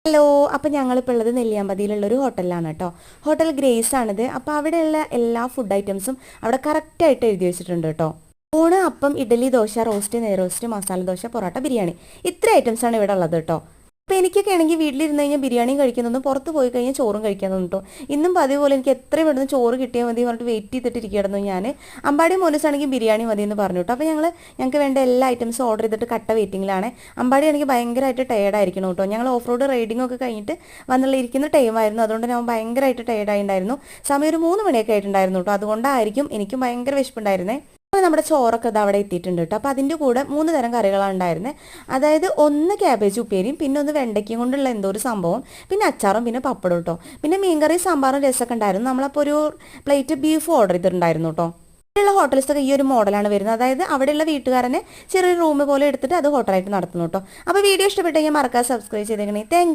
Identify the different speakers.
Speaker 1: Hello, അപ്പോൾ ഞങ്ങളിപ്പോൾ ഉള്ളത് നെല്ലിയാമ്പതിയിലുള്ളൊരു ഹോട്ടലിലാണ് കേട്ടോ. ഹോട്ടൽ ഗ്രേസ് ആണിത്. അപ്പോൾ അവിടെയുള്ള എല്ലാ ഫുഡ് ഐറ്റംസും അവിടെ കറക്റ്റായിട്ട് എഴുതി വെച്ചിട്ടുണ്ട് കേട്ടോ. ഊണ്, അപ്പം, ഇഡ്ഡലി, ദോശ, റോസ്റ്റ്, നെയ്റോസ്റ്റ്, മസാല ദോശ, പൊറോട്ട, ബിരിയാണി, ഇത്ര ഐറ്റംസാണ് ഇവിടെ ഉള്ളത് കേട്ടോ. അപ്പോൾ എനിക്കൊക്കെ ആണെങ്കിൽ വീട്ടിലിരുന്ന് കഴിഞ്ഞാൽ ബിരിയാണിയും കഴിക്കുന്നതും പുറത്ത് പോയി കഴിഞ്ഞാൽ ചോറും കഴിക്കാൻ തോന്നും. ഇന്നും പതിപോലെ എനിക്ക് എത്രയും പെട്ടെന്ന് ചോറ് കിട്ടിയാൽ മതി പറഞ്ഞിട്ട് വെയിറ്റ് ചെയ്തിട്ടിരിക്കുകയായിരുന്നു ഞാൻ. അമ്പാടി മോനസാണെങ്കിൽ ബിരിയാണി മതി എന്ന് പറഞ്ഞു കേട്ടോ. അപ്പോൾ ഞങ്ങൾക്ക് വേണ്ട എല്ലാ ഐറ്റംസും ഓർഡർ ചെയ്തിട്ട് കട്ട വെയിറ്റിങ്ങിലാണ്. അമ്പാടി ആണെങ്കിൽ ഭയങ്കരമായിട്ട് ടയേർഡായിരിക്കണം കേട്ടോ. ഞങ്ങൾ ഓഫ് റോഡ് റൈഡിംഗ് ഒക്കെ കഴിഞ്ഞിട്ട് വന്നുള്ള ഇരിക്കുന്ന ടൈമായിരുന്നു. അതുകൊണ്ട് ഞാൻ ഭയങ്കരമായിട്ട് ടയേർഡായിട്ടുണ്ടായിരുന്നു. സമയം ഒരു 3 മണിയൊക്കെ ആയിട്ടുണ്ടായിരുന്നു കേട്ടോ. അതുകൊണ്ടായിരിക്കും എനിക്കും ഭയങ്കര വിശപ്പുണ്ടായിരുന്നേ. അപ്പോൾ നമ്മുടെ ചോറൊക്കെ അത് അവിടെ എത്തിയിട്ടുണ്ട് കേട്ടോ. അപ്പോൾ അതിൻ്റെ കൂടെ 3 തരം കറികളാണ് ഉണ്ടായിരുന്നത്. അതായത് ഒന്ന് ക്യാബേജ് ഉപ്പേരിയും, പിന്നെ ഒന്ന് വെണ്ടയ്ക്കയും കൊണ്ടുള്ള എന്തോ ഒരു സംഭവം, പിന്നെ അച്ചാറും, പിന്നെ പപ്പടം കേട്ടോ. പിന്നെ മീൻകറി, സാമ്പാറും, രസമൊക്കെ ഉണ്ടായിരുന്നു. നമ്മളപ്പോൾ ഒരു പ്ലേറ്റ് ബീഫ് ഓർഡർ ചെയ്തിട്ടുണ്ടായിരുന്നു കേട്ടോ. ഇവിടെയുള്ള ഹോട്ടൽസൊക്കെ ഈ ഒരു മോഡലാണ് വരുന്നത്. അതായത് അവിടെയുള്ള വീട്ടുകാരനെ ചെറിയൊരു റൂം പോലെ എടുത്തിട്ട് അത് ഹോട്ടലായിട്ട് നടത്തുന്നു കേട്ടോ. അപ്പോൾ വീഡിയോ ഇഷ്ടപ്പെട്ട് കഴിഞ്ഞാൽ മറക്കാതെ സബ്സ്ക്രൈബ് ചെയ്തേക്കണേ. താങ്ക്